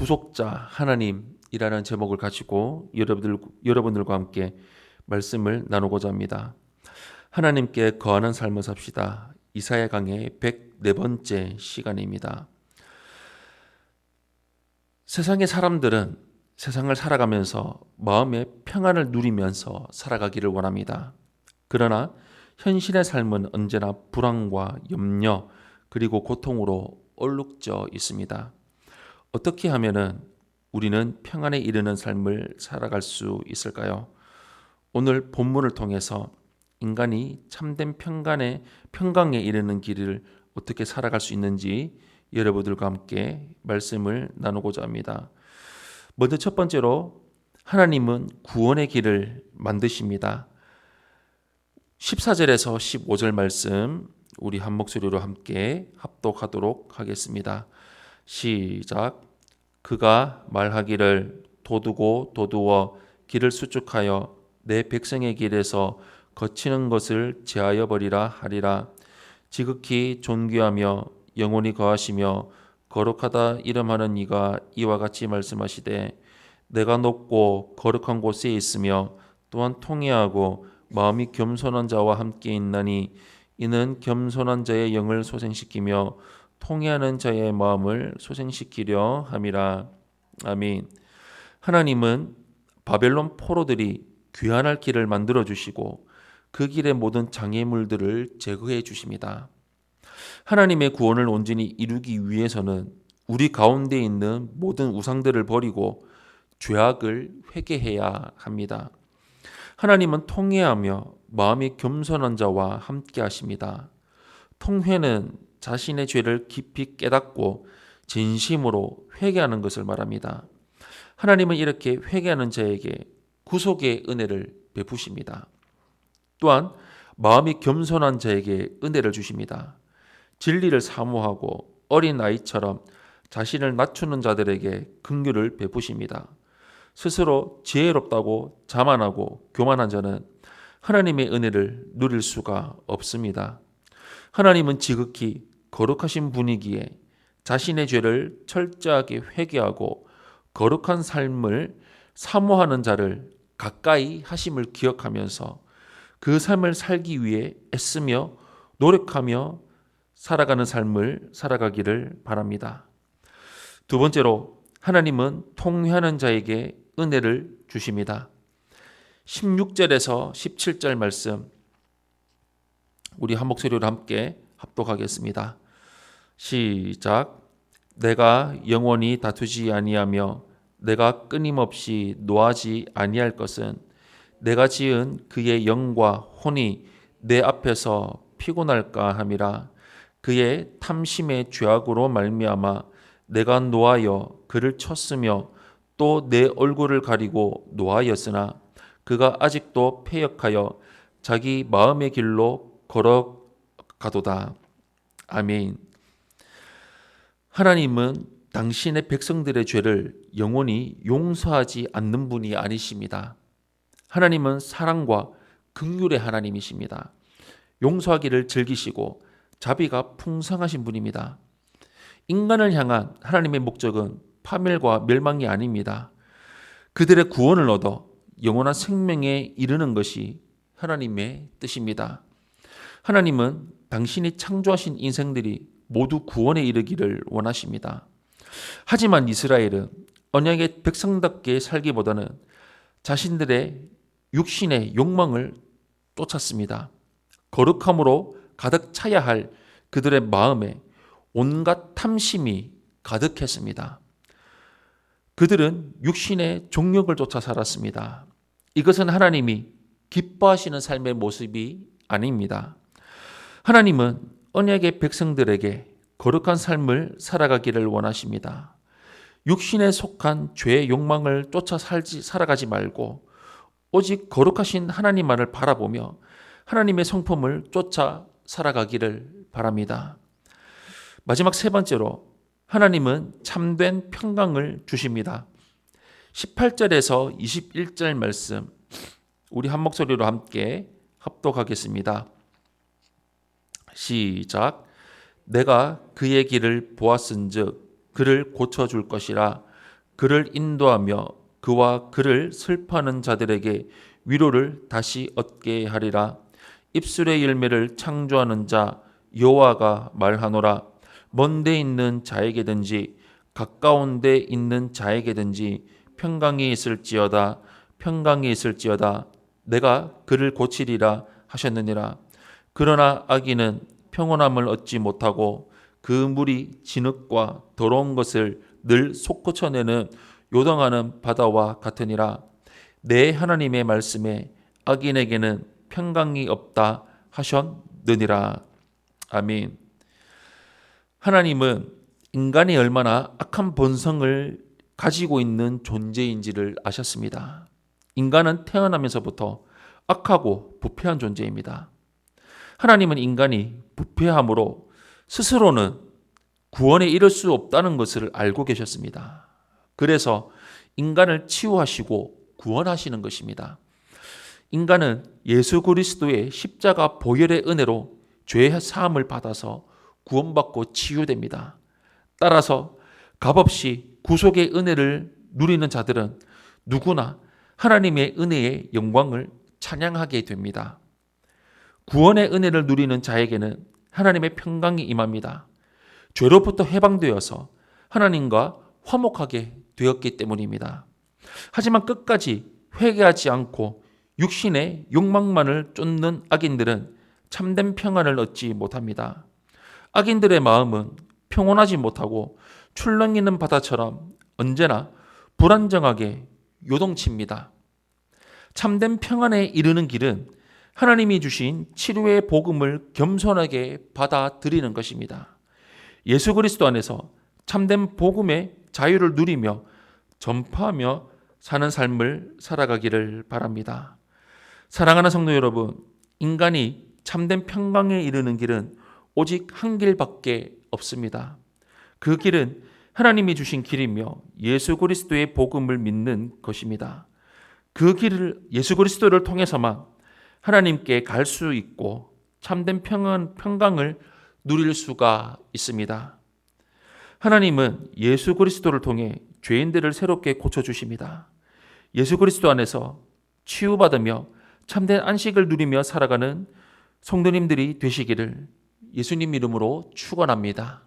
구속자 하나님이라는 제목을 가지고 여러분들과 함께 말씀을 나누고자 합니다. 하나님께 거하는 삶을 삽시다. 이사야 강의 104번째 시간입니다. 세상의 사람들은 세상을 살아가면서 마음의 평안을 누리면서 살아가기를 원합니다. 그러나 현실의 삶은 언제나 불안과 염려 그리고 고통으로 얼룩져 있습니다. 어떻게 하면은 우리는 평안에 이르는 삶을 살아갈 수 있을까요? 오늘 본문을 통해서 인간이 참된 평강에 이르는 길을 어떻게 살아갈 수 있는지 여러분들과 함께 말씀을 나누고자 합니다. 먼저 첫 번째로 하나님은 구원의 길을 만드십니다. 14절에서 15절 말씀 우리 한 목소리로 함께 합독하도록 하겠습니다. 시작. 그가 말하기를 도두고 도두어 길을 수축하여 내 백성의 길에서 거치는 것을 제하여 버리라 하리라. 지극히 존귀하며 영원히 거하시며 거룩하다 이름하는 이가 이와 같이 말씀하시되 내가 높고 거룩한 곳에 있으며 또한 통회하고 마음이 겸손한 자와 함께 있나니 이는 겸손한 자의 영을 소생시키며 통회하는 자의 마음을 소생시키려 함이라. 아멘. 하나님은 바벨론 포로들이 귀환할 길을 만들어 주시고 그 길의 모든 장애물들을 제거해 주십니다. 하나님의 구원을 온전히 이루기 위해서는 우리 가운데 있는 모든 우상들을 버리고 죄악을 회개해야 합니다. 하나님은 통회하며 마음이 겸손한 자와 함께 하십니다. 통회는 자신의 죄를 깊이 깨닫고 진심으로 회개하는 것을 말합니다. 하나님은 이렇게 회개하는 자에게 구속의 은혜를 베푸십니다. 또한 마음이 겸손한 자에게 은혜를 주십니다. 진리를 사모하고 어린 아이처럼 자신을 낮추는 자들에게 긍휼을 베푸십니다. 스스로 지혜롭다고 자만하고 교만한 자는 하나님의 은혜를 누릴 수가 없습니다. 하나님은 지극히 거룩하신 분이기에 자신의 죄를 철저하게 회개하고 거룩한 삶을 사모하는 자를 가까이 하심을 기억하면서 그 삶을 살기 위해 애쓰며 노력하며 살아가는 삶을 살아가기를 바랍니다. 두 번째로 하나님은 통회하는 자에게 은혜를 주십니다. 16절에서 17절 말씀 우리 한 목소리로 함께 합독하겠습니다. 시작. 내가 영원히 다투지 아니하며 내가 끊임없이 노하지 아니할 것은 내가 지은 그의 영과 혼이 내 앞에서 피곤할까 함이라. 그의 탐심의 죄악으로 말미암아 내가 노하여 그를 쳤으며 또 내 얼굴을 가리고 노하였으나 그가 아직도 패역하여 자기 마음의 길로 걸어가도다. 아멘. 하나님은 당신의 백성들의 죄를 영원히 용서하지 않는 분이 아니십니다. 하나님은 사랑과 긍휼의 하나님이십니다. 용서하기를 즐기시고 자비가 풍성하신 분입니다. 인간을 향한 하나님의 목적은 파멸과 멸망이 아닙니다. 그들의 구원을 얻어 영원한 생명에 이르는 것이 하나님의 뜻입니다. 하나님은 당신이 창조하신 인생들이 모두 구원에 이르기를 원하십니다. 하지만 이스라엘은 언약의 백성답게 살기보다는 자신들의 육신의 욕망을 쫓았습니다. 거룩함으로 가득 차야 할 그들의 마음에 온갖 탐심이 가득했습니다. 그들은 육신의 종욕을 쫓아 살았습니다. 이것은 하나님이 기뻐하시는 삶의 모습이 아닙니다. 하나님은 언약의 백성들에게 거룩한 삶을 살아가기를 원하십니다. 육신에 속한 죄의 욕망을 쫓아 살아가지 말고 오직 거룩하신 하나님만을 바라보며 하나님의 성품을 쫓아 살아가기를 바랍니다. 마지막 세 번째로 하나님은 참된 평강을 주십니다. 18절에서 21절 말씀 우리 한 목소리로 함께 합독하겠습니다. 시작. 내가 그의 길을 보았은즉 그를 고쳐줄 것이라. 그를 인도하며 그와 그를 슬퍼하는 자들에게 위로를 다시 얻게 하리라. 입술의 열매를 창조하는 자 여호와가 말하노라. 먼데 있는 자에게든지 가까운 데 있는 자에게든지 평강이 있을지어다. 평강이 있을지어다. 내가 그를 고치리라 하셨느니라. 그러나 악인은 평온함을 얻지 못하고 그 물이 진흙과 더러운 것을 늘 솟구쳐내는 요동하는 바다와 같으니라. 내 하나님의 말씀에 악인에게는 평강이 없다 하셨느니라. 아멘. 하나님은 인간이 얼마나 악한 본성을 가지고 있는 존재인지를 아셨습니다. 인간은 태어나면서부터 악하고 부패한 존재입니다. 하나님은 인간이 부패함으로 스스로는 구원에 이를 수 없다는 것을 알고 계셨습니다. 그래서 인간을 치유하시고 구원하시는 것입니다. 인간은 예수 그리스도의 십자가 보혈의 은혜로 죄의 사함을 받아서 구원받고 치유됩니다. 따라서 값없이 구속의 은혜를 누리는 자들은 누구나 하나님의 은혜의 영광을 찬양하게 됩니다. 구원의 은혜를 누리는 자에게는 하나님의 평강이 임합니다. 죄로부터 해방되어서 하나님과 화목하게 되었기 때문입니다. 하지만 끝까지 회개하지 않고 육신의 욕망만을 쫓는 악인들은 참된 평안을 얻지 못합니다. 악인들의 마음은 평온하지 못하고 출렁이는 바다처럼 언제나 불안정하게 요동칩니다. 참된 평안에 이르는 길은 하나님이 주신 치료의 복음을 겸손하게 받아들이는 것입니다. 예수 그리스도 안에서 참된 복음의 자유를 누리며 전파하며 사는 삶을 살아가기를 바랍니다. 사랑하는 성도 여러분, 인간이 참된 평강에 이르는 길은 오직 한 길밖에 없습니다. 그 길은 하나님이 주신 길이며 예수 그리스도의 복음을 믿는 것입니다. 그 길을 예수 그리스도를 통해서만 하나님께 갈 수 있고 참된 평강을 누릴 수가 있습니다. 하나님은 예수 그리스도를 통해 죄인들을 새롭게 고쳐주십니다. 예수 그리스도 안에서 치유받으며 참된 안식을 누리며 살아가는 성도님들이 되시기를 예수님 이름으로 축원합니다.